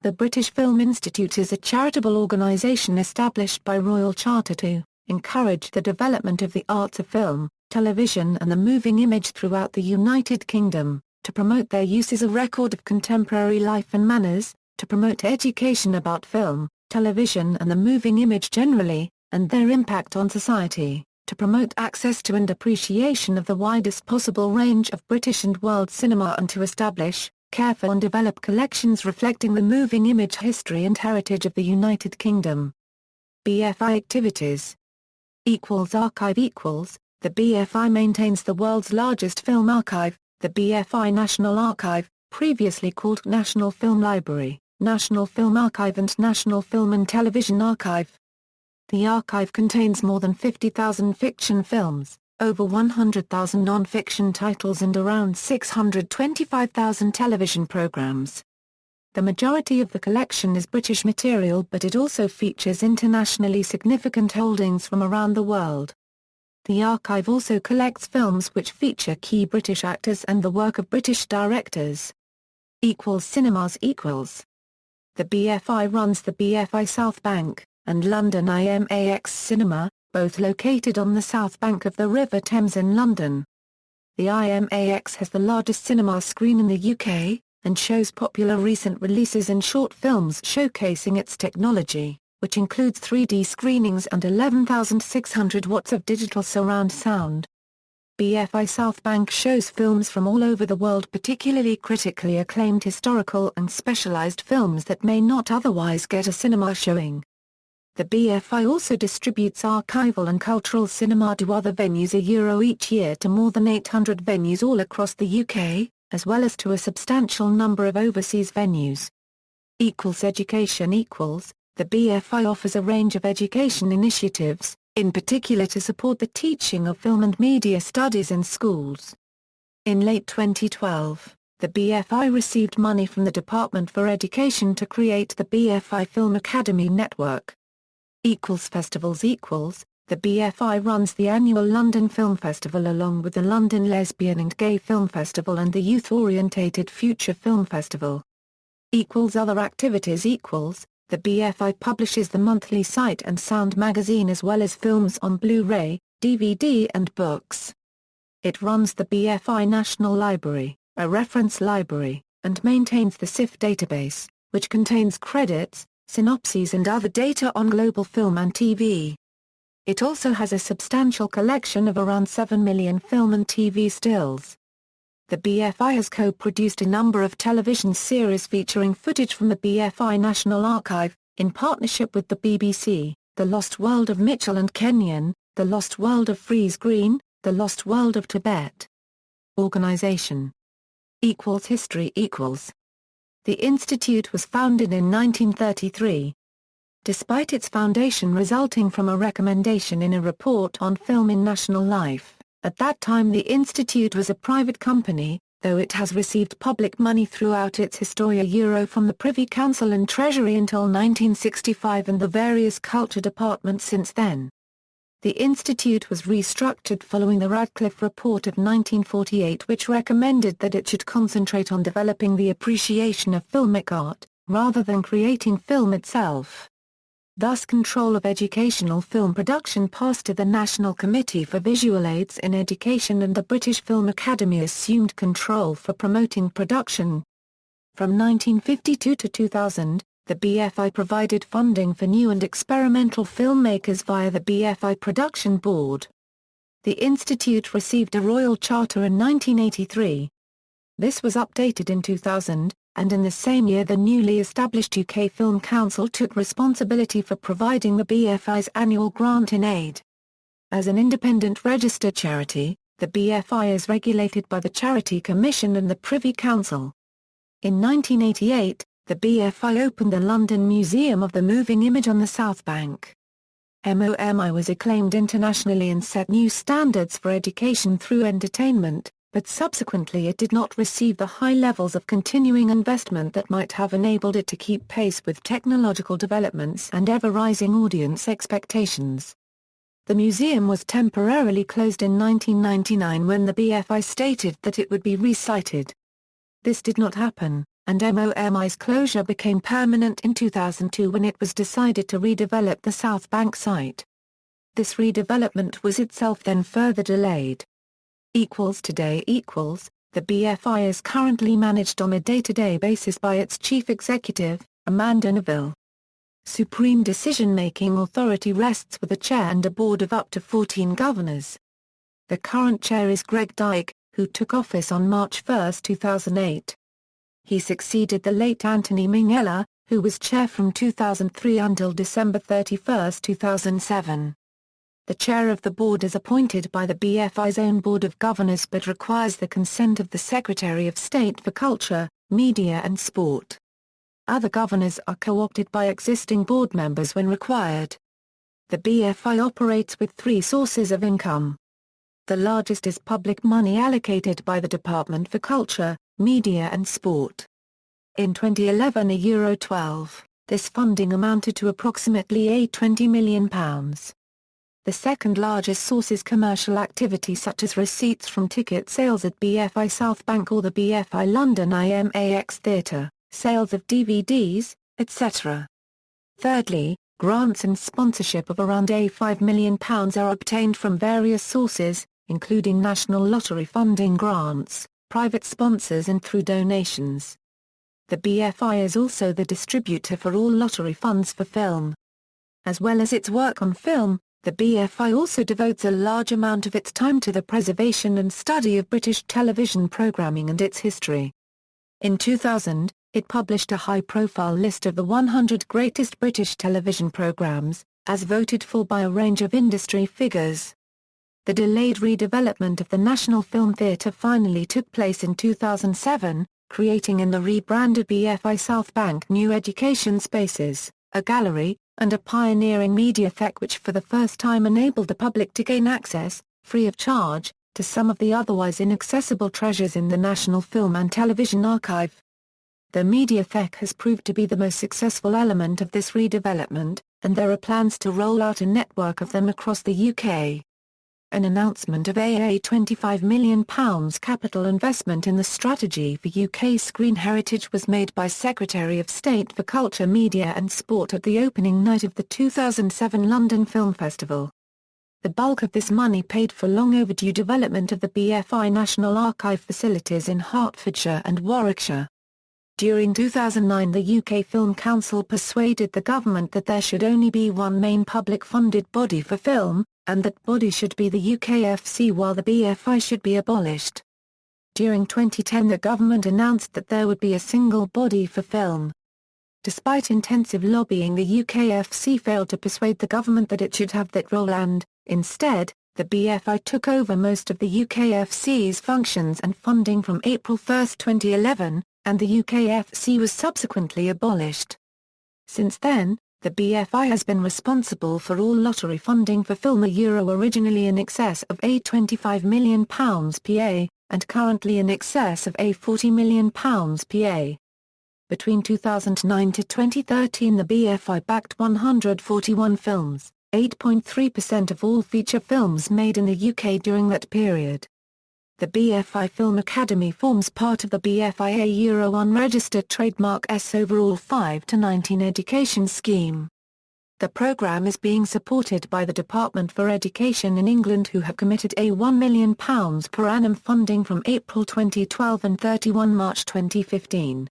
The British Film Institute is a charitable organisation established by Royal Charter to encourage the development of the arts of film, television and the moving image throughout the United Kingdom, to promote their use as a record of contemporary life and manners, to promote education about film, television and the moving image generally, and their impact on society, to promote access to and appreciation of the widest possible range of British and world cinema and to establish, care for and develop collections reflecting the moving image history and heritage of the United Kingdom. BFI activities Archive The BFI maintains the world's largest film archive, the BFI National Archive, previously called National Film Library, National Film Archive and National Film and Television Archive. The archive contains more than 50,000 fiction films, over 100,000 non-fiction titles and around 625,000 television programs. The majority of the collection is British material, but it also features internationally significant holdings from around the world. The archive also collects films which feature key British actors and the work of British directors. Cinemas The BFI runs the BFI South Bank and London IMAX Cinema, both located on the south bank of the River Thames in London. The IMAX has the largest cinema screen in the UK, and shows popular recent releases and short films showcasing its technology, which includes 3D screenings and 11,600 watts of digital surround sound. BFI South Bank shows films from all over the world, particularly critically acclaimed historical and specialised films that may not otherwise get a cinema showing. The BFI also distributes archival and cultural cinema to other venues each year to more than 800 venues all across the UK, as well as to a substantial number of overseas venues. Education The BFI offers a range of education initiatives, in particular to support the teaching of film and media studies in schools. In late 2012, the BFI received money from the Department for Education to create the BFI Film Academy Network. Festivals The BFI runs the annual London Film Festival along with the London Lesbian and Gay Film Festival and the Youth-Orientated Future Film Festival. Other activities The BFI publishes the monthly Sight and Sound magazine as well as films on Blu-ray, DVD and books. It runs the BFI National Library, a reference library, and maintains the SIF database, which contains credits, synopses and other data on global film and TV. It also has a substantial collection of around 7 million film and TV stills. The BFI has co-produced a number of television series featuring footage from the BFI National Archive, in partnership with the BBC, The Lost World of Mitchell and Kenyon, The Lost World of Frieze Green, The Lost World of Tibet. Organization History The institute was founded in 1933. Despite its foundation resulting from a recommendation in a report on film in national life, at that time the institute was a private company, though it has received public money throughout its history from the Privy Council and Treasury until 1965 and the various culture departments since then. The institute was restructured following the Radcliffe Report of 1948, which recommended that it should concentrate on developing the appreciation of filmic art, rather than creating film itself. Thus control of educational film production passed to the National Committee for Visual Aids in Education, and the British Film Academy assumed control for promoting production. From 1952 to 2000, the BFI provided funding for new and experimental filmmakers via the BFI Production Board. The institute received a Royal Charter in 1983. This was updated in 2000, and in the same year the newly established UK Film Council took responsibility for providing the BFI's annual grant in aid. As an independent registered charity, the BFI is regulated by the Charity Commission and the Privy Council. In 1988, the BFI opened the London Museum of the Moving Image on the South Bank. MOMI was acclaimed internationally and set new standards for education through entertainment, but subsequently it did not receive the high levels of continuing investment that might have enabled it to keep pace with technological developments and ever-rising audience expectations. The museum was temporarily closed in 1999 when the BFI stated that it would be resited. This did not happen, and MOMI's closure became permanent in 2002 when it was decided to redevelop the South Bank site. This redevelopment was itself then further delayed. Today, the BFI is currently managed on a day-to-day basis by its chief executive, Amanda Neville. Supreme decision-making authority rests with a chair and a board of up to 14 governors. The current chair is Greg Dyke, who took office on March 1, 2008. He succeeded the late Anthony Minghella, who was chair from 2003 until December 31, 2007. The chair of the board is appointed by the BFI's own Board of Governors but requires the consent of the Secretary of State for Culture, Media and Sport. Other governors are co-opted by existing board members when required. The BFI operates with three sources of income. The largest is public money allocated by the Department for Culture, Media and Sport. In 2011 €12, this funding amounted to approximately £20 million. The second largest source is commercial activity such as receipts from ticket sales at BFI South Bank or the BFI London IMAX Theatre, sales of DVDs, etc. Thirdly, grants and sponsorship of around £5 million are obtained from various sources, including National Lottery funding grants, private sponsors and through donations. The BFI is also the distributor for all lottery funds for film. As well as its work on film, the BFI also devotes a large amount of its time to the preservation and study of British television programming and its history. In 2000, it published a high-profile list of the 100 greatest British television programmes, as voted for by a range of industry figures. The delayed redevelopment of the National Film Theatre finally took place in 2007, creating in the rebranded BFI South Bank new education spaces, a gallery, and a pioneering mediathek which for the first time enabled the public to gain access, free of charge, to some of the otherwise inaccessible treasures in the National Film and Television Archive. The mediathek has proved to be the most successful element of this redevelopment, and there are plans to roll out a network of them across the UK. An announcement of £25 million capital investment in the strategy for UK screen heritage was made by Secretary of State for Culture, Media and Sport at the opening night of the 2007 London Film Festival. The bulk of this money paid for long overdue development of the BFI National Archive facilities in Hertfordshire and Warwickshire. During 2009 the UK Film Council persuaded the government that there should only be one main public-funded body for film, and that body should be the UKFC while the BFI should be abolished. During 2010 the government announced that there would be a single body for film. Despite intensive lobbying, the UKFC failed to persuade the government that it should have that role and, instead, the BFI took over most of the UKFC's functions and funding from April 1, 2011, and the UKFC was subsequently abolished. Since then, the BFI has been responsible for all lottery funding for film originally in excess of £25 million PA, and currently in excess of £40 million PA. Between 2009 to 2013 the BFI backed 141 films, 8.3% of all feature films made in the UK during that period. The BFI Film Academy forms part of the BFIA unregistered trademark S overall 5 to 19 education scheme. The programme is being supported by the Department for Education in England, who have committed £1 million per annum funding from April 2012 and 31 March 2015.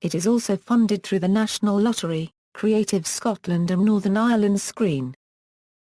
It is also funded through the National Lottery, Creative Scotland and Northern Ireland Screen.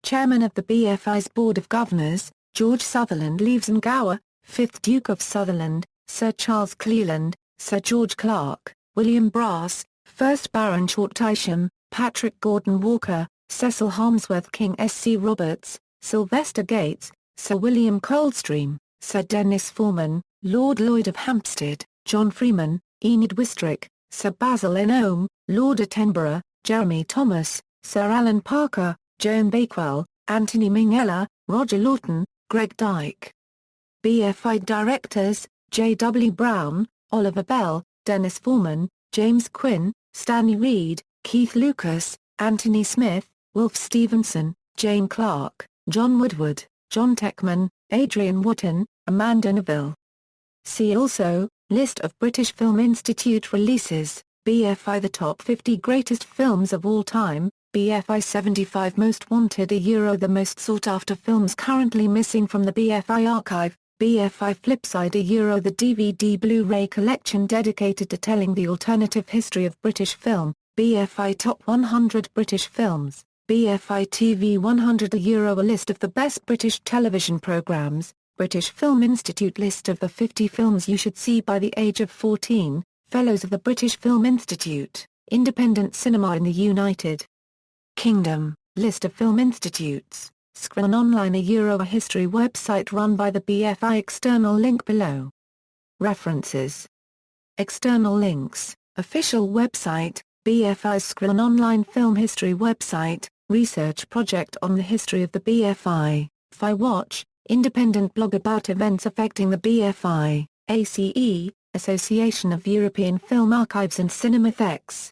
Chairman of the BFI's Board of Governors, George Sutherland leaves in Gower, 5th Duke of Sutherland, Sir Charles Cleland, Sir George Clarke, William Brass, 1st Baron Chort Isham, Patrick Gordon Walker, Cecil Harmsworth King S.C. Roberts, Sylvester Gates, Sir William Coldstream, Sir Dennis Foreman, Lord Lloyd of Hampstead, John Freeman, Enid Wistrick, Sir Basil N. Ohm, Lord Attenborough, Jeremy Thomas, Sir Alan Parker, Joan Bakewell, Anthony Minghella, Roger Lawton, Greg Dyke. BFI Directors, J. W. Brown, Oliver Bell, Dennis Foreman, James Quinn, Stanley Reed, Keith Lucas, Anthony Smith, Wolf Stevenson, Jane Clark, John Woodward, John Techman, Adrian Wotton, Amanda Neville. See also, List of British Film Institute releases, BFI The Top 50 Greatest Films of All Time, BFI 75 Most Wanted The most sought-after films currently missing from the BFI archive, BFI Flipside the DVD Blu-ray collection dedicated to telling the alternative history of British film, BFI Top 100 British Films, BFI TV 100 a list of the best British television programmes, British Film Institute list of the 50 films you should see by the age of 14, Fellows of the British Film Institute, Independent Cinema in the United Kingdom, list of film institutes, Screen Online a history website run by the BFI external link below. References. External links, official website, BFI's Screen Online film history website, research project on the history of the BFI, FIWatch, independent blog about events affecting the BFI, ACE, Association of European Film Archives and Cinematheques.